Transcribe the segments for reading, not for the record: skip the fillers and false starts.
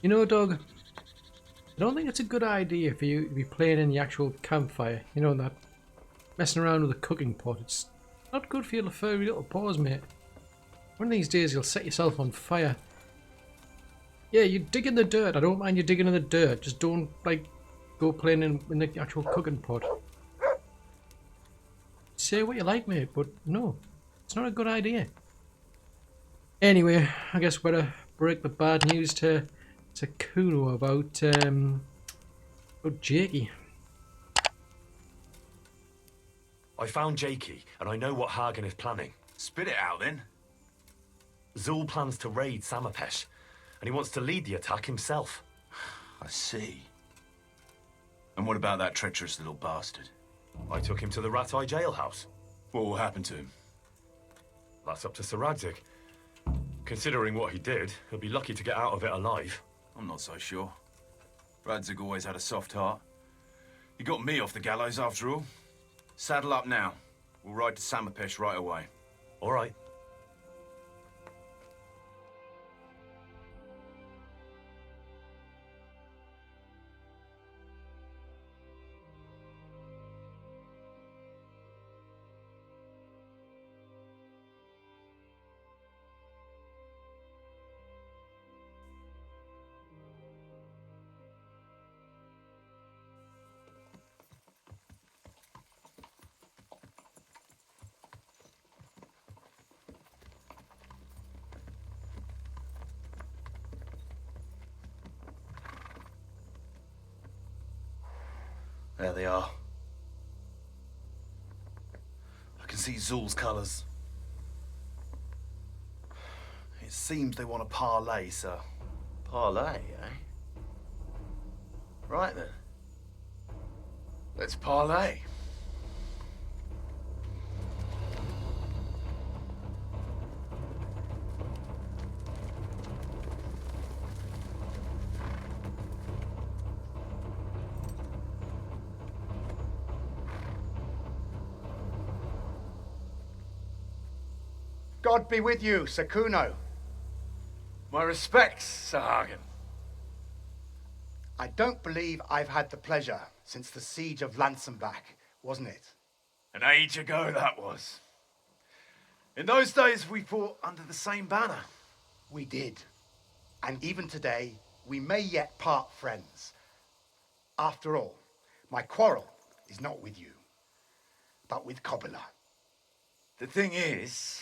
You know, Doug, I don't think it's a good idea for you to be playing in the actual campfire. You know, that messing around with a cooking pot. It's not good for your furry little paws, mate. One of these days you'll set yourself on fire. Yeah, you dig in the dirt. I don't mind you digging in the dirt. Just don't, like, go playing in the actual cooking pot. Say what you like, mate, but no. It's not a good idea. Anyway, I guess we're to break the bad news to Kuno about Jakey. I found Jakey, and I know what Hagen is planning. Spit it out, then. Zul plans to raid Samopesh, and he wants to lead the attack himself. I see. And what about that treacherous little bastard? I took him to the Rat-Eye jailhouse. What will happen to him? That's up to Sir Radzig. Considering what he did, he'll be lucky to get out of it alive. I'm not so sure. Radzig always had a soft heart. He got me off the gallows, after all. Saddle up now. We'll ride to Samopesh right away. All right. There they are. I can see Zul's colours. It seems they want a parley, sir. Parley, eh? Right then. Let's parley. God be with you, Sir Kuno. My respects, Sir Hagen. I don't believe I've had the pleasure since the siege of Lansenbach, wasn't it? An age ago that was. In those days we fought under the same banner. We did. And even today, we may yet part friends. After all, my quarrel is not with you, but with Cobula. The thing is,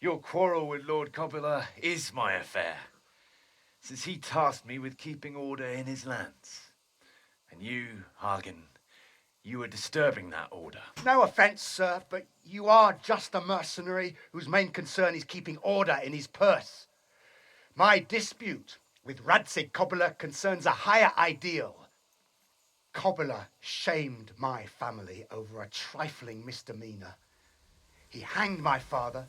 your quarrel with Lord Cobula is my affair, since he tasked me with keeping order in his lands. And you, Hagen, you are disturbing that order. No offence, sir, but you are just a mercenary whose main concern is keeping order in his purse. My dispute with Radzig Cobula concerns a higher ideal. Cobula shamed my family over a trifling misdemeanor. He hanged my father,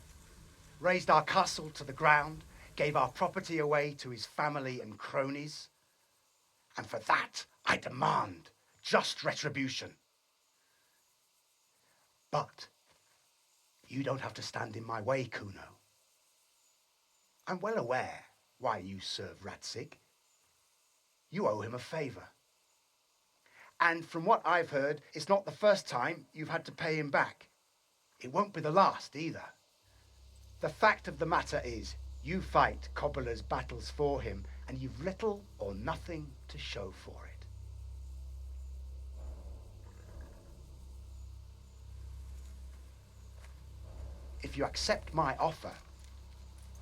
razed our castle to the ground, gave our property away to his family and cronies. And for that, I demand just retribution. But you don't have to stand in my way, Kuno. I'm well aware why you serve Radzig. You owe him a favour. And from what I've heard, it's not the first time you've had to pay him back. It won't be the last either. The fact of the matter is, you fight Cobula's battles for him, and you've little or nothing to show for it. If you accept my offer,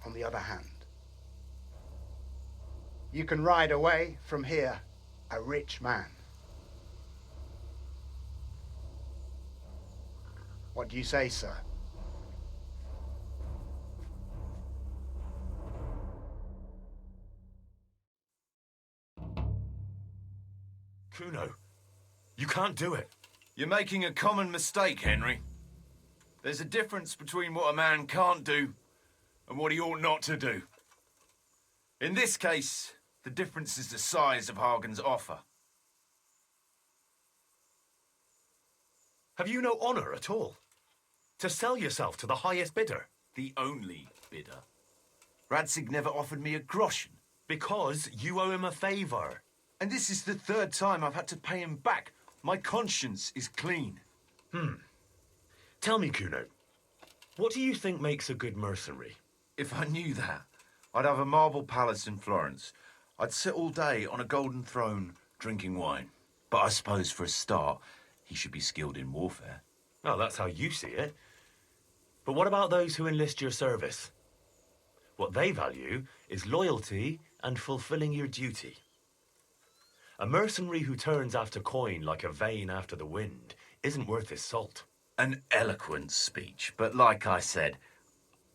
on the other hand, you can ride away from here a rich man. What do you say, sir? Kuno, you can't do it. You're making a common mistake, Henry. There's a difference between what a man can't do and what he ought not to do. In this case, the difference is the size of Hagen's offer. Have you no honour at all? To sell yourself to the highest bidder? The only bidder. Radzig never offered me a groschen. Because you owe him a favor. And this is the third time I've had to pay him back. My conscience is clean. Tell me, Kuno, what do you think makes a good mercenary? If I knew that, I'd have a marble palace in Florence. I'd sit all day on a golden throne drinking wine. But I suppose for a start, he should be skilled in warfare. Oh, that's how you see it. But what about those who enlist your service? What they value is loyalty and fulfilling your duty. A mercenary who turns after coin like a vane after the wind isn't worth his salt. An eloquent speech, but like I said,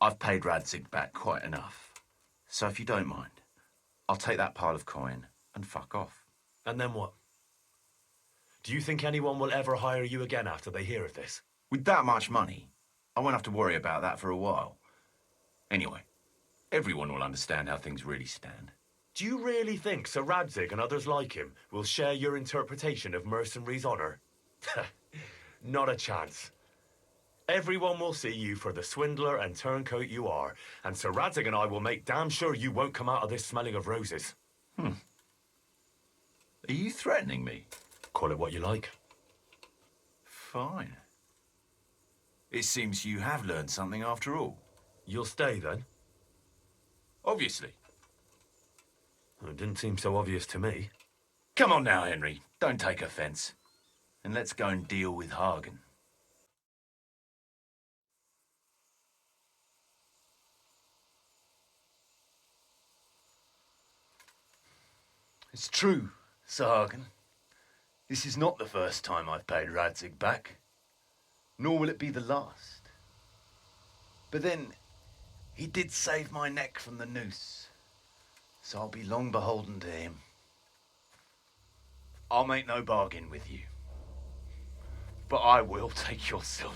I've paid Radzig back quite enough. So if you don't mind, I'll take that pile of coin and fuck off. And then what? Do you think anyone will ever hire you again after they hear of this? With that much money, I won't have to worry about that for a while. Anyway, everyone will understand how things really stand. Do you really think Sir Radzig and others like him will share your interpretation of mercenaries' honor? Not a chance. Everyone will see you for the swindler and turncoat you are, and Sir Radzig and I will make damn sure you won't come out of this smelling of roses. Are you threatening me? Call it what you like. Fine. It seems you have learned something after all. You'll stay then? Obviously. It didn't seem so obvious to me. Come on now, Henry. Don't take offense. And let's go and deal with Hagen. It's true, Sir Hagen. This is not the first time I've paid Radzig back. Nor will it be the last. But then, he did save my neck from the noose. So I'll be long beholden to him. I'll make no bargain with you. But I will take your silver.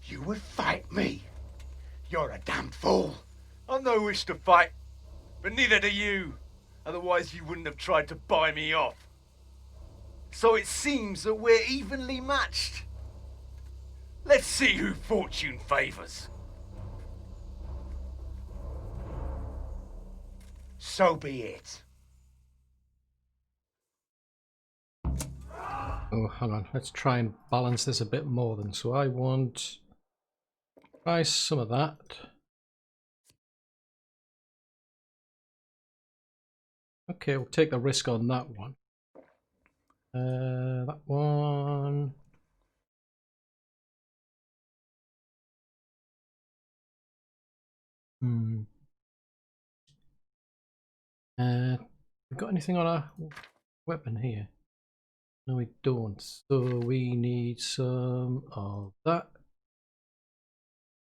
You would fight me? You're a damn fool. I've no wish to fight, but neither do you. Otherwise you wouldn't have tried to buy me off. So it seems that we're evenly matched. Let's see who fortune favors. So be it. Oh, hang on. Let's try and balance this a bit more then. So I want... try some of that. Okay, we'll take the risk on that one. That one... we got anything on our weapon here? No, we don't. So we need some of that.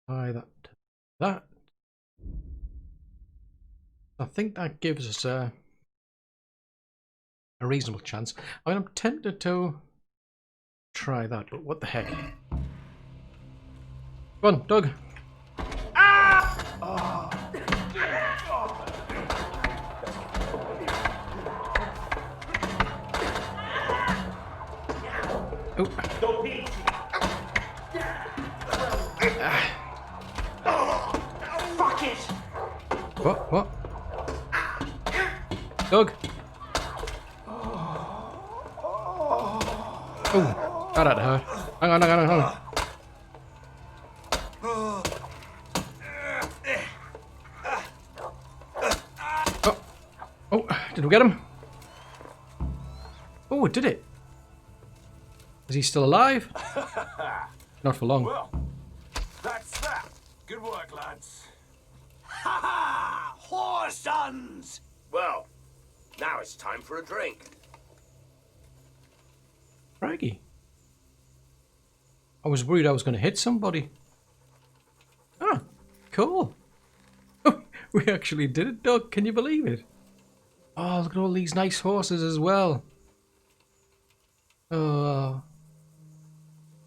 Tie that to that. I think that gives us a reasonable chance. I mean, I'm tempted to try that, but what the heck? Come on, Doug. Oh. Fuck it! What? What? Doug? Oh, that had to hurt. Hang on, hang on, hang on. Oh, oh, did we get him? Oh, it did it. Is he still alive? Not for long. Well, that's that. Good work, lads. Ha ha! Whoresons! Well, now it's time for a drink. Craggy. I was worried I was going to hit somebody. Ah, cool. We actually did it, Doug. Can you believe it? Oh, look at all these nice horses as well.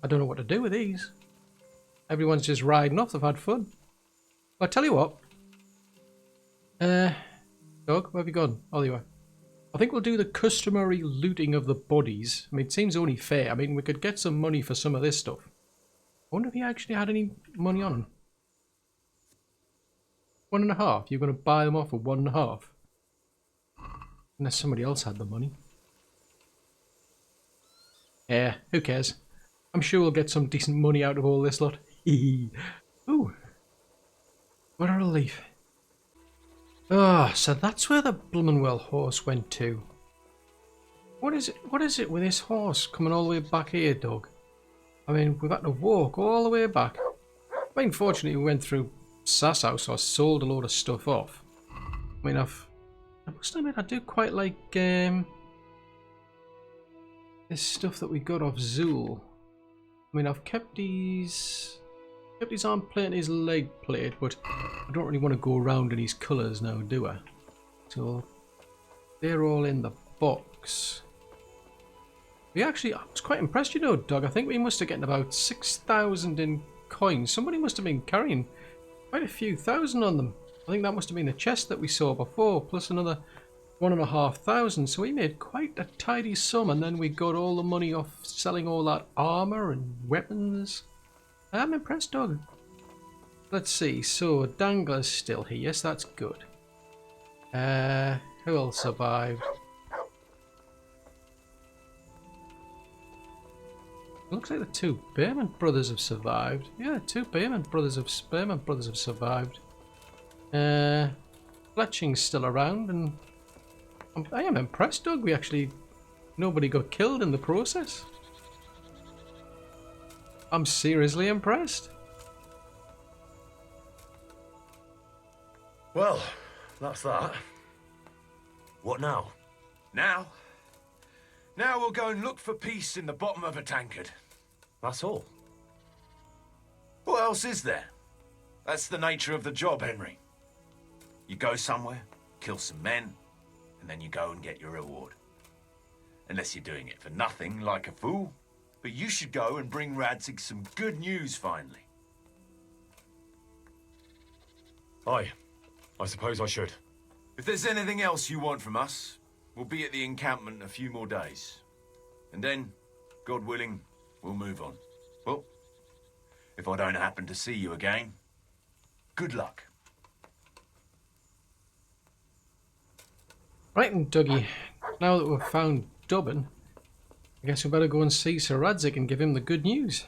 I don't know what to do with these. Everyone's just riding off. They've had fun. Well, I tell you what. Doug, where have you gone? Oh, there you are. I think we'll do the customary looting of the bodies. I mean, it seems only fair. I mean, we could get some money for some of this stuff. I wonder if he actually had any money on him. 1.5. You're going to buy them off for 1.5. Unless somebody else had the money. Yeah, who cares? I'm sure we'll get some decent money out of all this lot. Ooh. What a relief. Oh, so that's where the Bloomenwell horse went to. What is it with this horse coming all the way back here, Doug? I mean, we've had to walk all the way back. I mean, fortunately we went through Sass House, so I sold a load of stuff off. I mean, I must admit, I do quite like this stuff that we got off Zool. I mean, I've kept his arm plate and his leg plate, but I don't really want to go around in his colours now, do I? So they're all in the box. I was quite impressed, you know, Doug. I think we must have gotten about 6,000 in coins. Somebody must have been carrying quite a few thousand on them. I think that must have been the chest that we saw before, plus another 1,500. So we made quite a tidy sum, and then we got all the money off selling all that armour and weapons. I'm impressed, Doug. Let's see. So Dangler's still here. Yes, that's good. Who else survived? Looks like the two Behrman brothers have survived. Yeah, two Behrman brothers have survived. Fletching's still around, and I am impressed, Doug. Nobody got killed in the process. I'm seriously impressed. Well, that's that. What now? Now we'll go and look for peace in the bottom of a tankard. That's all. What else is there? That's the nature of the job, Henry. You go somewhere, kill some men, and then you go and get your reward. Unless you're doing it for nothing, like a fool. But you should go and bring Radzig some good news, finally. Aye, I suppose I should. If there's anything else you want from us, we'll be at the encampment in a few more days. And then, God willing, we'll move on. Well, if I don't happen to see you again, good luck. Right then, Dougie. Now that we've found Dubbin, I guess we better go and see Sir Radzig and give him the good news.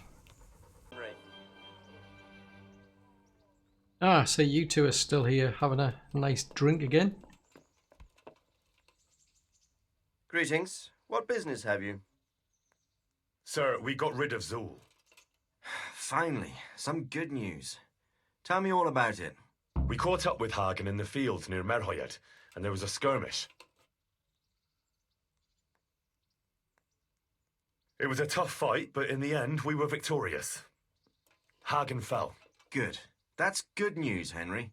Ah, so you two are still here having a nice drink again. Greetings. What business have you? Sir, we got rid of Zool. Finally, some good news. Tell me all about it. We caught up with Hagen in the fields near Merhoyed, and there was a skirmish. It was a tough fight, but in the end, we were victorious. Hagen fell. Good. That's good news, Henry.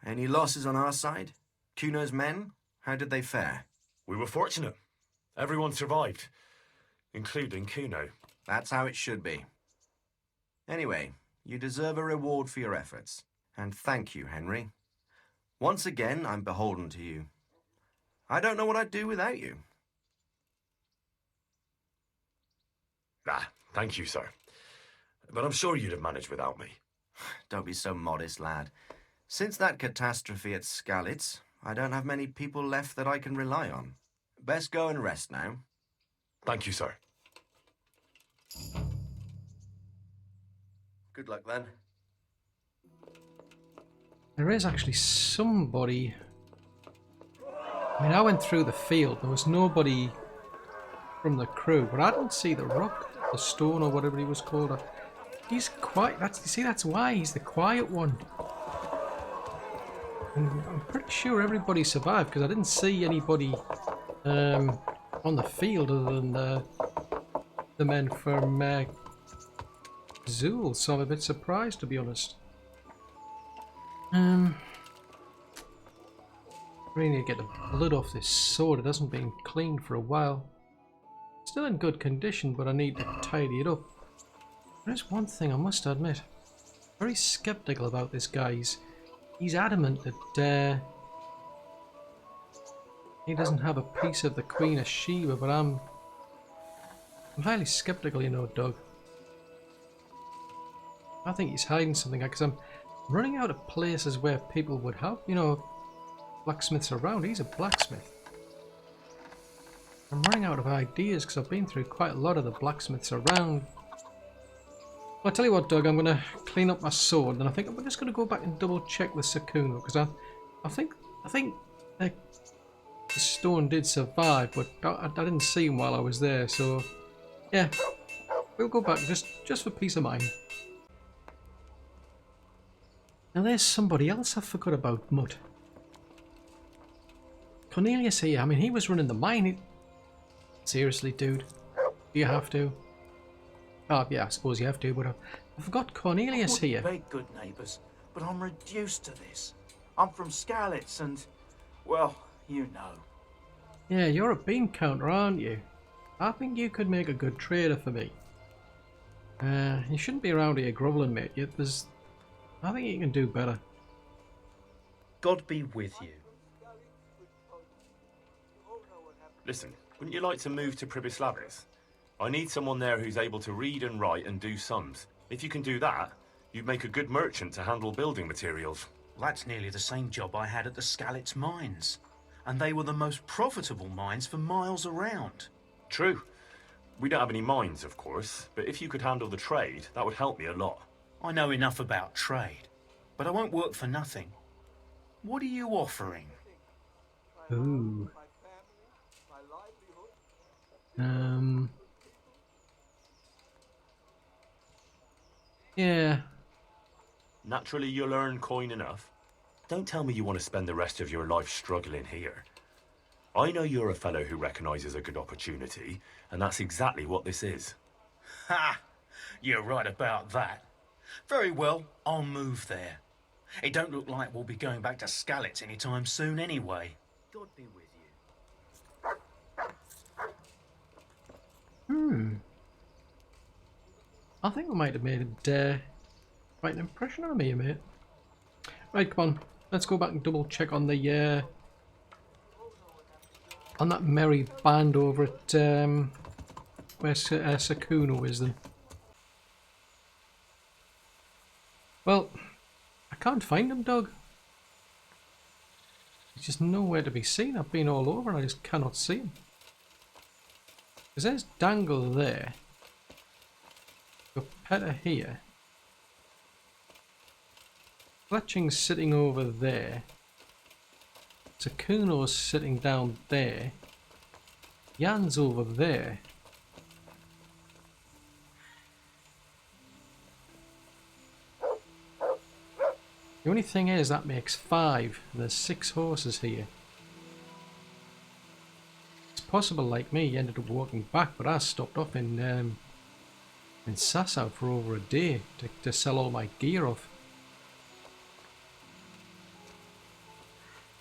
Any losses on our side? Kuno's men? How did they fare? We were fortunate. Everyone survived, including Kuno. That's how it should be. Anyway, you deserve a reward for your efforts. And thank you, Henry. Once again, I'm beholden to you. I don't know what I'd do without you. Ah, thank you, sir. But I'm sure you'd have managed without me. Don't be so modest, lad. Since that catastrophe at Skalitz, I don't have many people left that I can rely on. Best go and rest now. Thank you, sir. Good luck, then. There is actually somebody... I mean, I went through the field. There was nobody from the crew, but I didn't see the rock, the stone, or whatever he was called. He's quiet. That's why he's the quiet one. And I'm pretty sure everybody survived because I didn't see anybody on the field other than the men from Zool, so I'm a bit surprised, to be honest. Really need to get the blood off this sword. It hasn't been cleaned for a while. Still in good condition, but I need to tidy it up. There's one thing I must admit. Very skeptical about this guy. He's adamant that he doesn't have a piece of the Queen of Sheba, but I'm highly skeptical, you know, Doug. I think he's hiding something because I'm running out of places where people would have, you know, blacksmiths around. He's a blacksmith. I'm running out of ideas because I've been through quite a lot of the blacksmiths around. Well, I tell you what, Doug, I'm going to clean up my sword, and I think I'm just going to go back and double check with Sakuno, because I think the stone did survive, but I didn't see him while I was there, so yeah, we'll go back just for peace of mind. Now there's somebody else I forgot about, Mutt. Cornelius here, I mean, he was running the mine. Seriously, dude, do you have to? Oh, yeah, I suppose you have to, but I forgot Cornelius here. Very good neighbours, but I'm reduced to this. I'm from Skalitz and, well, you know. Yeah, you're a bean counter, aren't you? I think you could make a good trader for me. You shouldn't be around here grovelling, mate. I think you can do better. God be with you. Listen, wouldn't you like to move to Pribislavis? I need someone there who's able to read and write and do sums. If you can do that, you'd make a good merchant to handle building materials. Well, that's nearly the same job I had at the Skalitz mines. And they were the most profitable mines for miles around. True. We don't have any mines, of course, but if you could handle the trade, that would help me a lot. I know enough about trade, but I won't work for nothing. What are you offering? Ooh. Yeah. Naturally, you'll earn coin enough. Don't tell me you want to spend the rest of your life struggling here. I know you're a fellow who recognises a good opportunity, and that's exactly what this is. Ha! You're right about that. Very well, I'll move there. It don't look like we'll be going back to Skalitz anytime soon anyway. God be with you. I think I might have made quite an impression on me, mate. Right, come on. Let's go back and double check on the on that merry band over at where Sakuno is then. Well, I can't find him, Doug. He's just nowhere to be seen. I've been all over and I just cannot see him. Because there's Dangle there. Got Petter here. Fletching's sitting over there. Sakuno's sitting down there. Jan's over there. The only thing is that makes 5. There's 6 horses here. It's possible, like me, he ended up walking back, but I stopped off in Sasau for over a day to sell all my gear off.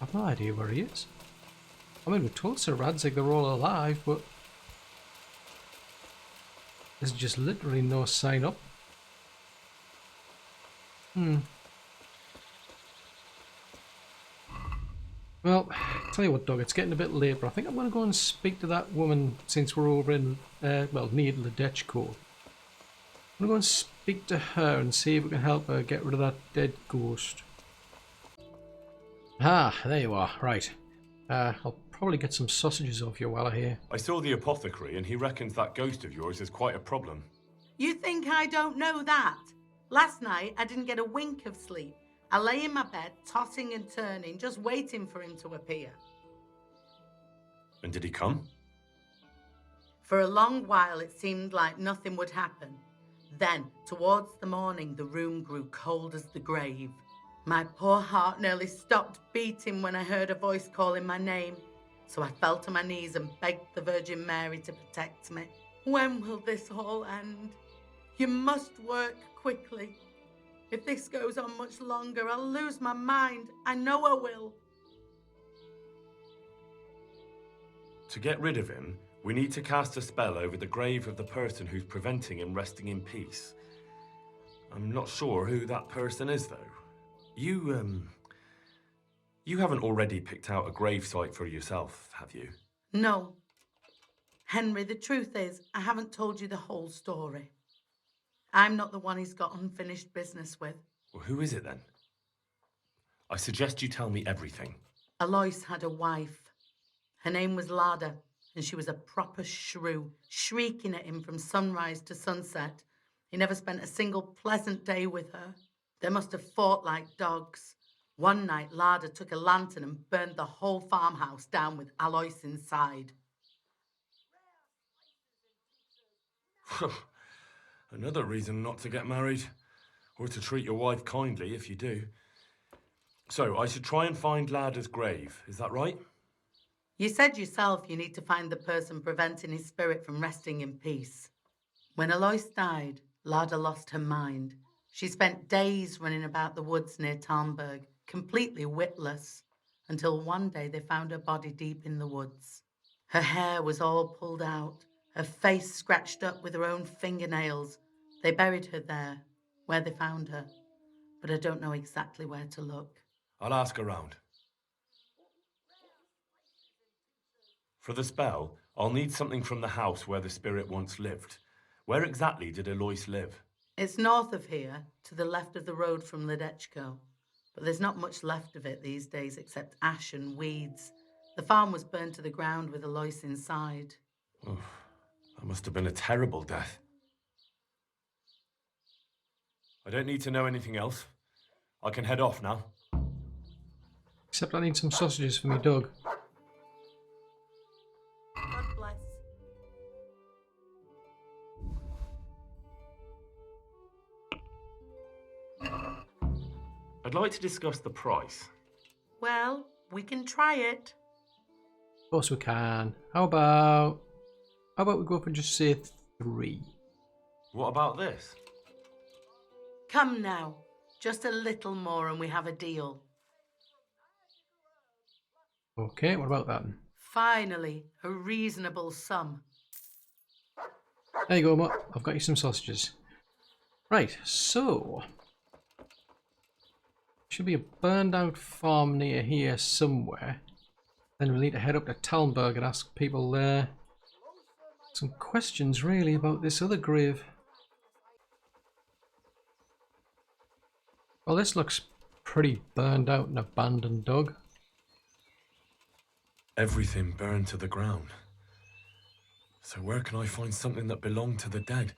I've no idea where he is. I mean, we told Sir Radzig they're all alive, but there's just literally no sign up. Well, tell you what, Doug, it's getting a bit late, but I think I'm going to go and speak to that woman since we're over in, well, near Ledechko. I'm going to go and speak to her and see if we can help her get rid of that dead ghost. Ah, there you are. Right. I'll probably get some sausages off you while I'm here. I saw the apothecary and he reckons that ghost of yours is quite a problem. You think I don't know that? Last night, I didn't get a wink of sleep. I lay in my bed, tossing and turning, just waiting for him to appear. And did he come? For a long while, it seemed like nothing would happen. Then, towards the morning, the room grew cold as the grave. My poor heart nearly stopped beating when I heard a voice calling my name. So I fell to my knees and begged the Virgin Mary to protect me. When will this all end? You must work quickly. If this goes on much longer, I'll lose my mind. I know I will. To get rid of him, we need to cast a spell over the grave of the person who's preventing him resting in peace. I'm not sure who that person is, though. You haven't already picked out a gravesite for yourself, have you? No. Henry, the truth is, I haven't told you the whole story. I'm not the one he's got unfinished business with. Well, who is it then? I suggest you tell me everything. Alois had a wife. Her name was Lada, and she was a proper shrew, shrieking at him from sunrise to sunset. He never spent a single pleasant day with her. They must have fought like dogs. One night, Lada took a lantern and burned the whole farmhouse down with Alois inside. Another reason not to get married, or to treat your wife kindly if you do. So, I should try and find Lada's grave, is that right? You said yourself you need to find the person preventing his spirit from resting in peace. When Alois died, Lada lost her mind. She spent days running about the woods near Talmberg, completely witless, until one day they found her body deep in the woods. Her hair was all pulled out, her face scratched up with her own fingernails. They buried her there, where they found her, but I don't know exactly where to look. I'll ask around. For the spell, I'll need something from the house where the spirit once lived. Where exactly did Alois live? It's north of here, to the left of the road from Ledechko. But there's not much left of it these days except ash and weeds. The farm was burned to the ground with Alois inside. Oh, that must have been a terrible death. I don't need to know anything else. I can head off now. Except I need some sausages for me dog. God bless. I'd like to discuss the price. Well, we can try it. Of course we can. How about we go up and just say 3? What about this? Come now. Just a little more and we have a deal. Okay, what about that then? Finally, a reasonable sum. There you go, Mutt. I've got you some sausages. Right, so should be a burned out farm near here somewhere. Then we'll need to head up to Talmberg and ask people there some questions really about this other grave. Well, this looks pretty burned out and abandoned, dog. Everything burned to the ground. So where can I find something that belonged to the dead?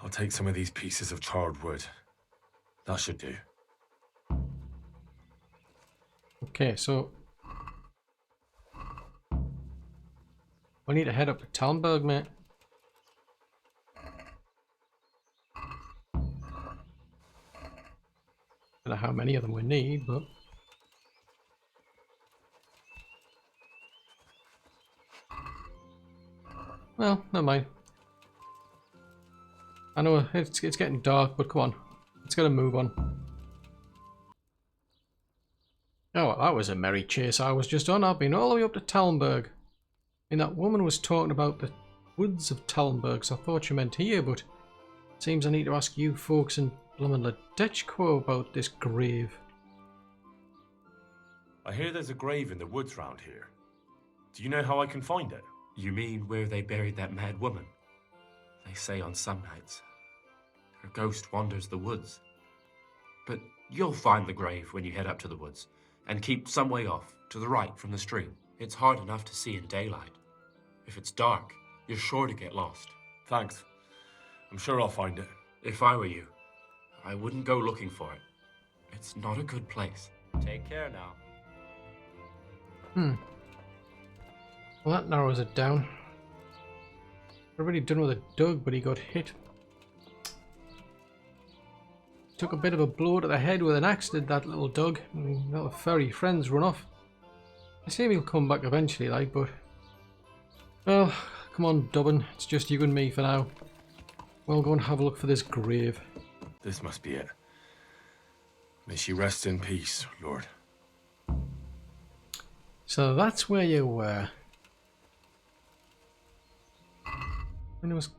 I'll take some of these pieces of charred wood. That should do. Okay, so we need to head up to Talmberg, mate. Don't know how many of them we need, but well, never mind. I know it's getting dark, but come on, let's get a move on. Oh, well, that was a merry chase I was just on. I've been all the way up to Talmberg. And that woman was talking about the woods of Talmberg, so I thought she meant here, but it seems I need to ask you folks in bloomin' Ledechko about this grave. I hear there's a grave in the woods round here. Do you know how I can find it? You mean where they buried that mad woman? They say on some nights her ghost wanders the woods. But you'll find the grave when you head up to the woods, and keep some way off, to the right from the stream. It's hard enough to see in daylight. If it's dark, you're sure to get lost. Thanks. I'm sure I'll find it. If I were you, I wouldn't go looking for it. It's not a good place. Take care now. Well, that narrows it down. I've already done with a Doug, but he got hit. Took a bit of a blow to the head with an axe, did that little Doug. And little furry friends run off. I assume he'll come back eventually, like, but... Well, come on, Dubbin. It's just you and me for now. We'll go and have a look for this grave. This must be it. May she rest in peace, Lord. So that's where you were. And it was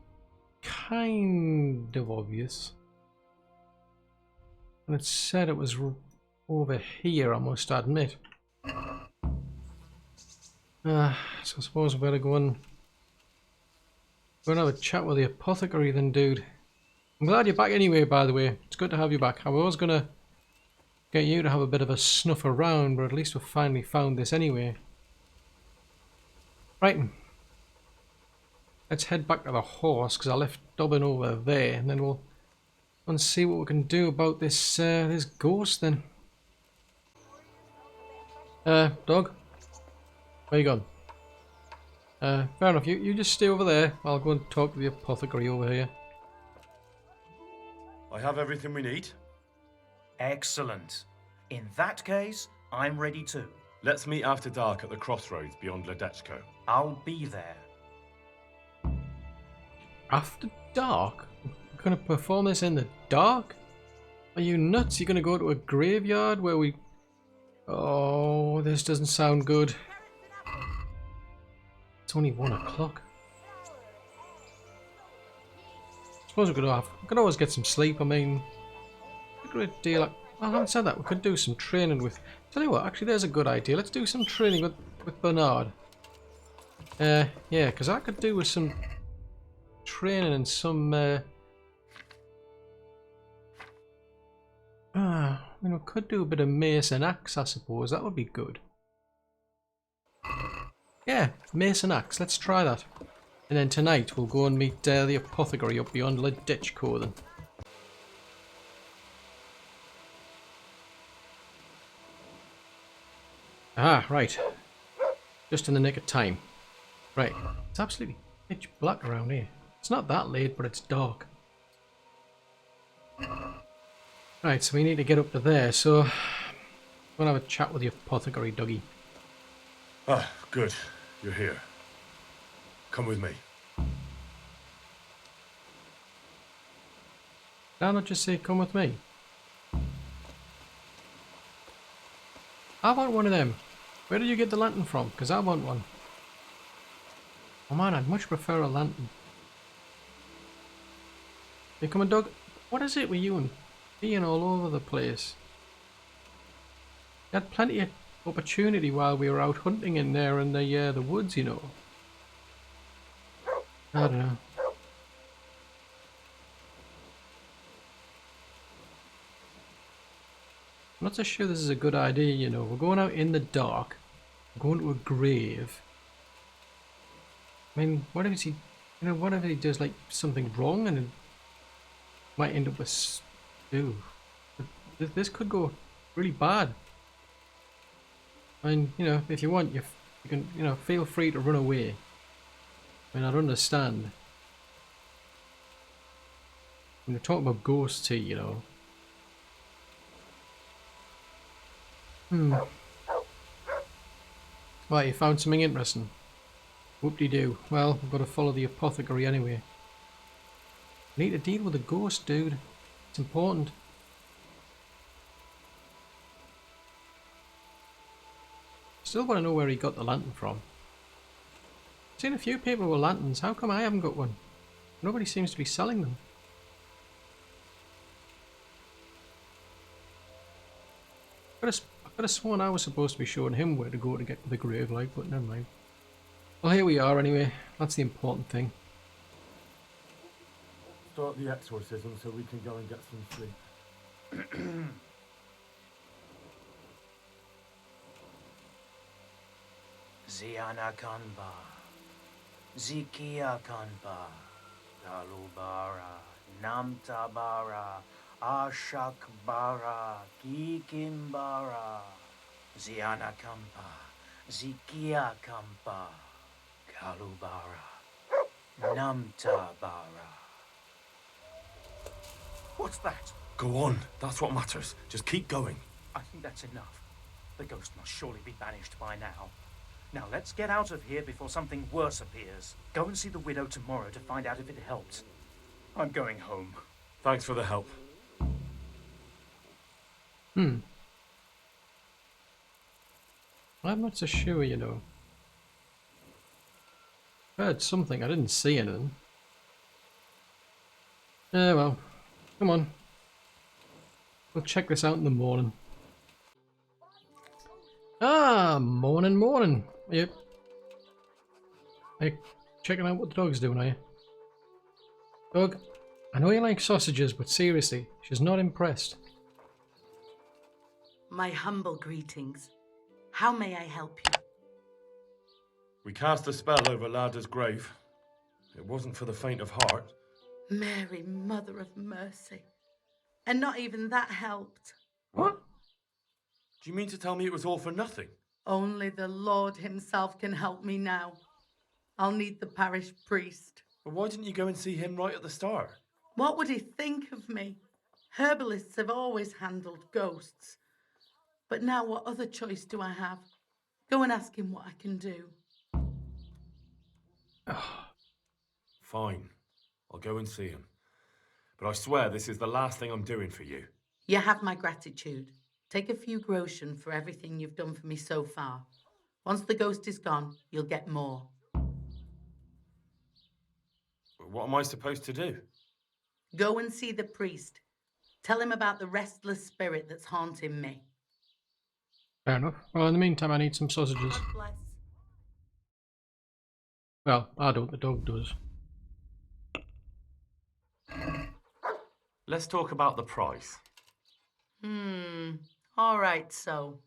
kind of obvious. And it said it was over here, I must admit. So I suppose we better go and have a chat with the apothecary then, dude. I'm glad you're back anyway, by the way. It's good to have you back. I was gonna get you to have a bit of a snuff around, but at least we've finally found this anyway. Right. Let's head back to the horse, because I left Dobbin over there, and then we'll see what we can do about this this ghost then. Dog? Where you gone? Fair enough, you just stay over there. I'll go and talk to the apothecary over here. I have everything we need. Excellent. In that case, I'm ready too. Let's meet after dark at the crossroads beyond Ledechko. I'll be there. After dark? We're gonna perform this in the dark? Are you nuts? You're gonna go to a graveyard where we... Oh, this doesn't sound good. It's only 1 o'clock. Suppose we could always get some sleep. I mean, a great deal. Well, having said that, we could do some training with... Tell you what, actually, there's a good idea. Let's do some training with Bernard. Yeah, because I could do with some training and some... I mean, we could do a bit of mace and axe, I suppose. That would be good. Yeah, mace and axe. Let's try that. And then tonight we'll go and meet the apothecary up beyond Ledechko then. Ah, right. Just in the nick of time. Right. It's absolutely pitch black around here. It's not that late, but it's dark. Right, so we need to get up to there, so... I'm gonna have a chat with the apothecary, Dougie. Ah, good. You're here. Come with me. Did I not just say come with me? I want one of them. Where did you get the lantern from? Because I want one. Oh man, I'd much prefer a lantern. You coming, Doug? What is it with you and being all over the place? You had plenty of opportunity while we were out hunting in there in the woods, you know. I don't know. I'm not so sure this is a good idea, you know. We're going out in the dark. We're going to a grave. I mean, what if he, what if he does like something wrong and it might end up with... Ooh. This could go really bad. I mean, if you want, you can, feel free to run away. I mean, I'd understand. When you're talking about ghosts here, you know. Right, you found something interesting. Whoop-de-doo. Well, we've got to follow the apothecary anyway. We need to deal with a ghost, dude. It's important. Still want to know where he got the lantern from. I've seen a few people with lanterns. How come I haven't got one? Nobody seems to be selling them. I could have sworn I was supposed to be showing him where to go to get to the grave, like, but never mind. Well, here we are anyway. That's the important thing. Start the exorcism so we can go and get some sleep. Ziana Kanba, Zikia Kanba, Galubara, Namtabara, Ashakbara, Kikimbara, Ziana Kampa, Zikia Kampa, Galubara, Namtabara. What's that? Go on. That's what matters. Just keep going. I think that's enough. The ghost must surely be banished by now. Now let's get out of here before something worse appears. Go and see the widow tomorrow to find out if it helped. I'm going home. Thanks for the help. I'm not so sure, you know. I heard something, I didn't see anything. Well, come on. We'll check this out in the morning. Ah, morning. Yep. Hey, checking out what the dog's doing, are you? Dog, I know you like sausages, but seriously, she's not impressed. My humble greetings. How may I help you? We cast a spell over Lada's grave. It wasn't for the faint of heart. Mary, Mother of Mercy. And not even that helped. What? Do you mean to tell me it was all for nothing? Only the Lord himself can help me now. I'll need the parish priest. Well, why didn't you go and see him right at the start? What would he think of me? Herbalists have always handled ghosts. But now what other choice do I have? Go and ask him what I can do. Fine. I'll go and see him. But I swear this is the last thing I'm doing for you. You have my gratitude. Take a few groschen for everything you've done for me so far. Once the ghost is gone, you'll get more. What am I supposed to do? Go and see the priest. Tell him about the restless spirit that's haunting me. Fair enough. Well, in the meantime, I need some sausages. God bless. Well, I don't. The dog does. Let's talk about the price. All right, so.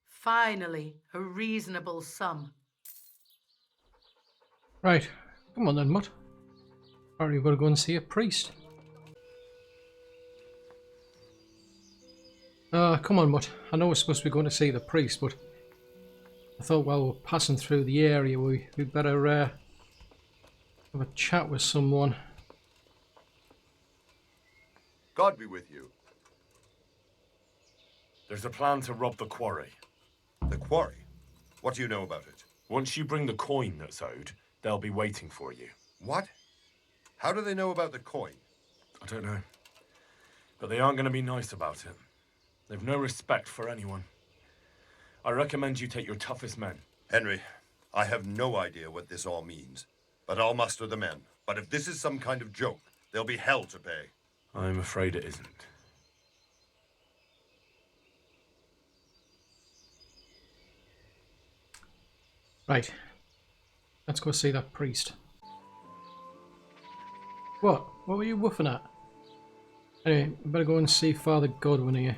Finally, a reasonable sum. Right. Come on then, Mutt. Alright, we've got to go and see a priest. Come on, Mutt. I know we're supposed to be going to see the priest, but I thought while we're passing through the area, we'd better have a chat with someone. God be with you. There's a plan to rob the quarry. The quarry? What do you know about it? Once you bring the coin that's owed, they'll be waiting for you. What? How do they know about the coin? I don't know. But they aren't going to be nice about it. They've no respect for anyone. I recommend you take your toughest men. Henry, I have no idea what this all means, but I'll muster the men. But if this is some kind of joke, there'll be hell to pay. I'm afraid it isn't. Right. Let's go see that priest. What? What were you woofing at? Anyway, I better go and see Father Godwin here.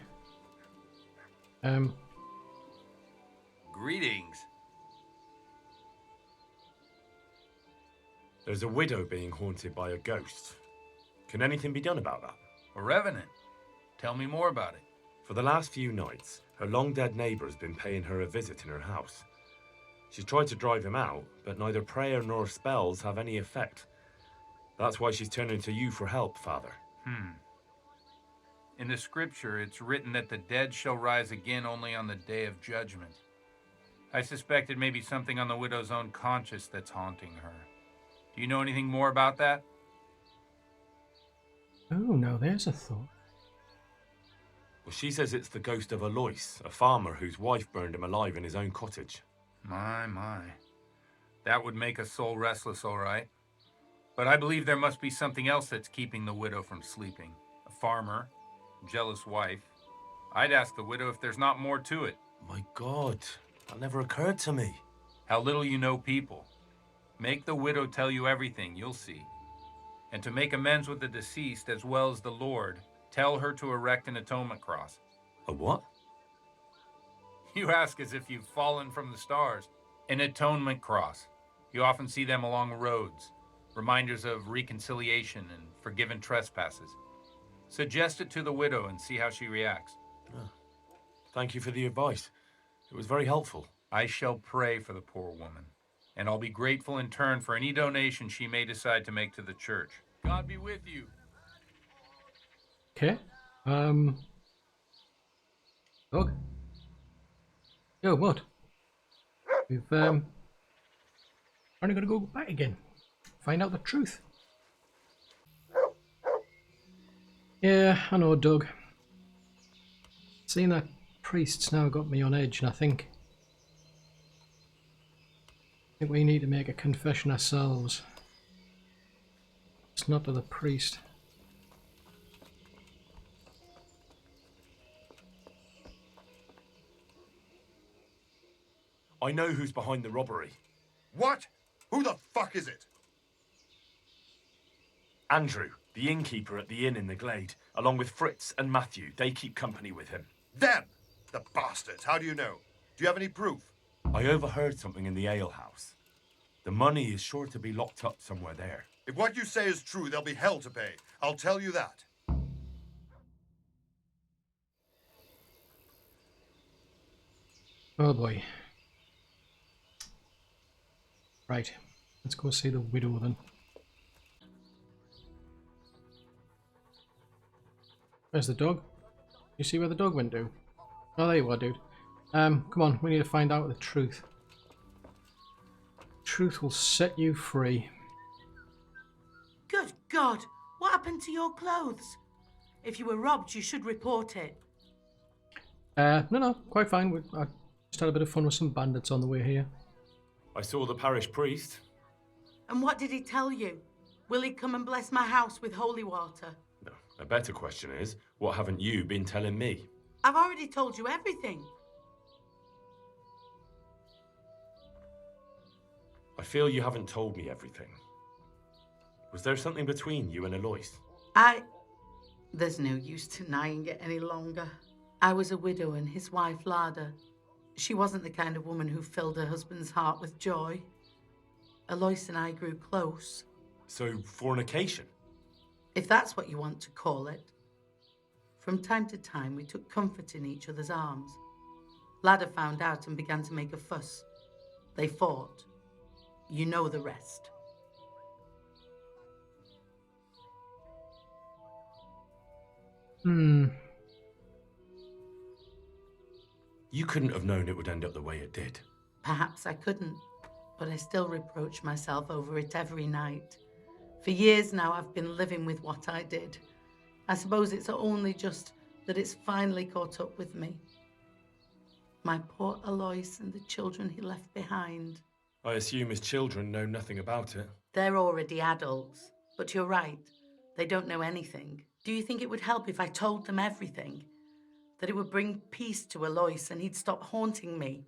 Greetings. There's a widow being haunted by a ghost. Can anything be done about that? A revenant. Tell me more about it. For the last few nights, her long-dead neighbour's been paying her a visit in her house. She's tried to drive him out, but neither prayer nor spells have any effect. That's why she's turning to you for help, Father. In the scripture, it's written that the dead shall rise again only on the day of judgment. I suspect it may be something on the widow's own conscience that's haunting her. Do you know anything more about that? Oh, now there's a thought. Well, she says it's the ghost of Alois, a farmer whose wife burned him alive in his own cottage. My. That would make a soul restless, all right. But I believe there must be something else that's keeping the widow from sleeping. A farmer, jealous wife. I'd ask the widow if there's not more to it. My God, that never occurred to me. How little you know people. Make the widow tell you everything, you'll see. And to make amends with the deceased as well as the Lord, tell her to erect an atonement cross. A what? You ask as if you've fallen from the stars. An atonement cross. You often see them along roads. Reminders of reconciliation and forgiven trespasses. Suggest it to the widow and see how she reacts. Thank you for the advice. It was very helpful. I shall pray for the poor woman, and I'll be grateful in turn for any donation she may decide to make to the church. God be with you. Okay. Dog? Yo, what? We've, only got to go back again. Find out the truth. Yeah, I know, Doug. Seeing that priest's now got me on edge, and I think we need to make a confession ourselves. It's not to the priest. I know who's behind the robbery. What? Who the fuck is it? Andrew, The innkeeper at the inn in the glade, along with Fritz and Matthew. They keep company with him. Them! The bastards! How do you know? Do you have any proof? I overheard something in the alehouse. The money is sure to be locked up somewhere there. If what you say is true, there'll be hell to pay. I'll tell you that. Oh boy. Right. Let's go see the widow then. Where's the dog? You see where the dog went to? Oh, there you are, dude. Come on, we need to find out the truth. Truth will set you free. Good God! What happened to your clothes? If you were robbed, you should report it. No, quite fine. I just had a bit of fun with some bandits on the way here. I saw the parish priest. And what did he tell you? Will he come and bless my house with holy water? No, a better question is, what haven't you been telling me? I've already told you everything. I feel you haven't told me everything. Was there something between you and Alois? There's no use denying it any longer. I was a widow and his wife Lada. She wasn't the kind of woman who filled her husband's heart with joy. Alois and I grew close. So, fornication? If that's what you want to call it. From time to time, we took comfort in each other's arms. Lada found out and began to make a fuss. They fought. You know the rest. You couldn't have known it would end up the way it did. Perhaps I couldn't, but I still reproach myself over it every night. For years now, I've been living with what I did. I suppose it's only just that it's finally caught up with me. My poor Alois and the children he left behind. I assume his children know nothing about it. They're already adults, but you're right. They don't know anything. Do you think it would help if I told them everything? That it would bring peace to Alois and he'd stop haunting me?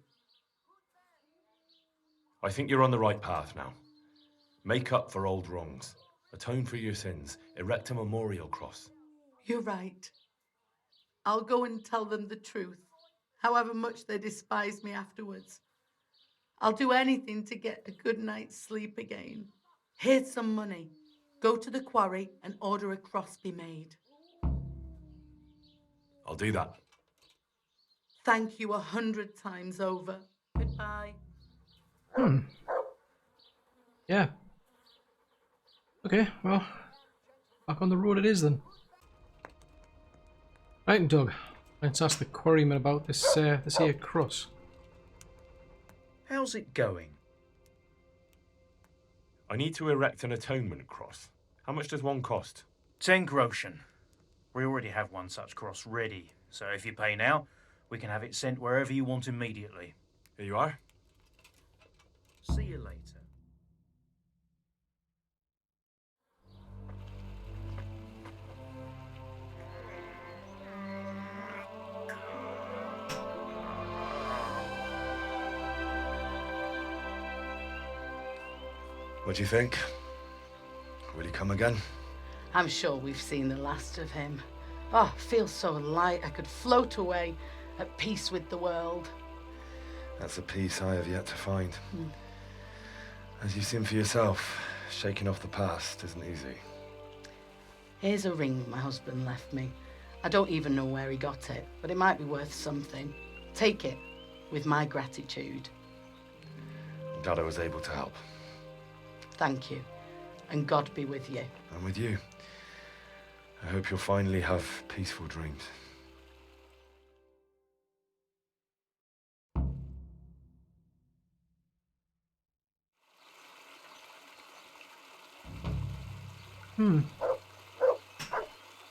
I think you're on the right path now. Make up for old wrongs. Atone for your sins. Erect a memorial cross. You're right. I'll go and tell them the truth, however much they despise me afterwards. I'll do anything to get a good night's sleep again. Here's some money. Go to the quarry and order a cross be made. I'll do that. Thank you 100 times over. Goodbye. Yeah. Okay, well, back on the road it is then. Right, Doug. Let's ask the quarryman about this here cross. How's it going? I need to erect an atonement cross. How much does one cost? 10 groschen. We already have one such cross ready, so if you pay now, we can have it sent wherever you want immediately. Here you are. See you later. What do you think? Will he come again? I'm sure we've seen the last of him. Oh, feels so light I could float away at peace with the world. That's a peace I have yet to find. As you've seen for yourself, shaking off the past isn't easy. Here's a ring my husband left me. I don't even know where he got it, but it might be worth something. Take it, with my gratitude. I'm glad I was able to help. Thank you, and God be with you. And with you. I hope you'll finally have peaceful dreams.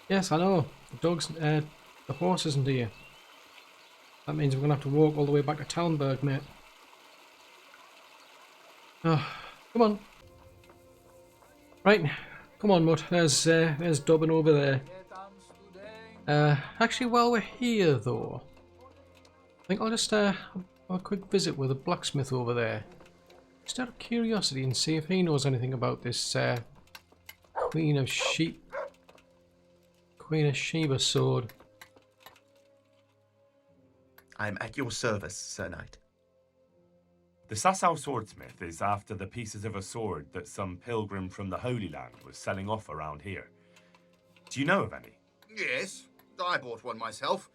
Yes, I know. The dogs, the horse isn't here. That means we're gonna have to walk all the way back to Talmberg, mate. Oh, come on. Right, come on, Mutt. There's Dobbin over there. Actually, while we're here, though, I think I'll just have a quick visit with the blacksmith over there. Just out of curiosity and see if he knows anything about this Queen of Sheep Queen of Sheba sword. I'm at your service, Sir Knight. The Sasau swordsmith is after the pieces of a sword that some pilgrim from the Holy Land was selling off around here. Do you know of any? Yes, I bought one myself.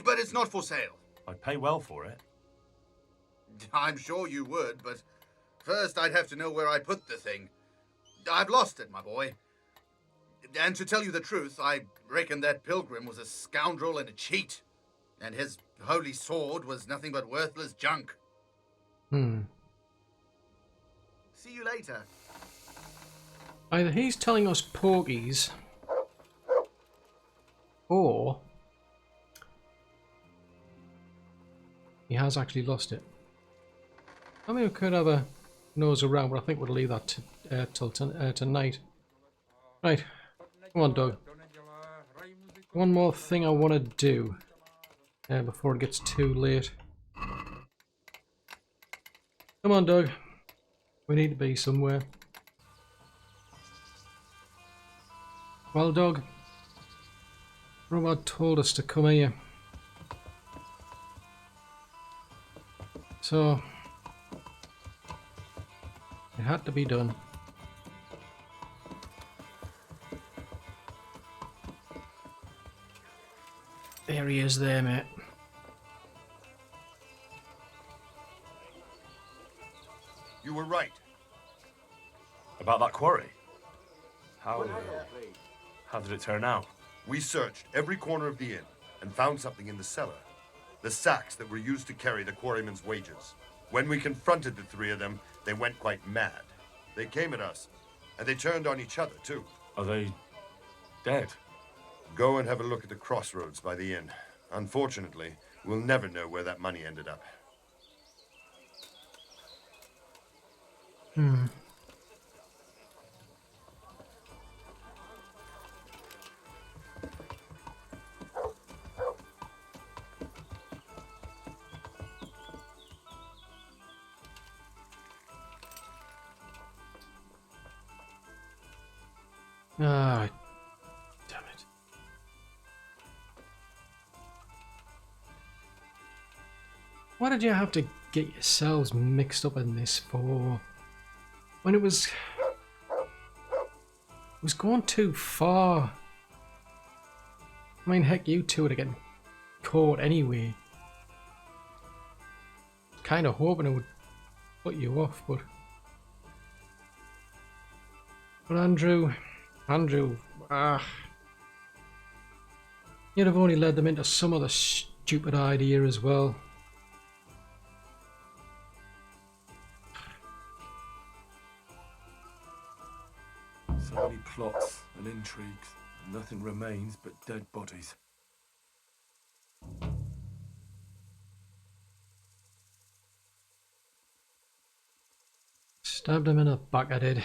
But it's not for sale. I'd pay well for it. I'm sure you would, but first I'd have to know where I put the thing. I've lost it, my boy. And to tell you the truth, I reckon that pilgrim was a scoundrel and a cheat. And his holy sword was nothing but worthless junk. See you later. Either he's telling us porgies, or he has actually lost it. I mean, we could have a nose around, but I think we'll leave that till tonight. Right, come on, Doug. One more thing I want to do before it gets too late. Come on, Doug. We need to be somewhere. Well, Doug, Robot told us to come here. So, it had to be done. There he is there, mate. You were right. About that quarry? How did it turn out? We searched every corner of the inn and found something in the cellar. The sacks that were used to carry the quarrymen's wages. When we confronted the three of them, they went quite mad. They came at us, and they turned on each other, too. Are they dead? Go and have a look at the crossroads by the inn. Unfortunately, we'll never know where that money ended up. Ah, damn it. Why did you have to get yourselves mixed up in this for? When it was going too far. I mean, heck, you two would have gotten caught anyway. Kind of hoping it would put you off, but Andrew, you'd have only led them into some other stupid idea as well. So many plots and intrigues, and nothing remains but dead bodies. Stabbed him in the back, I did.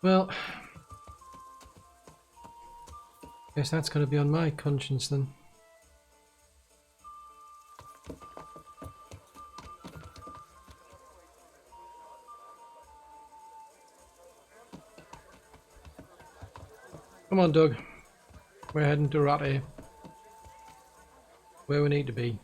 Well, guess that's going to be on my conscience then. Come on, Doug. We're heading to Ratty. Where we need to be.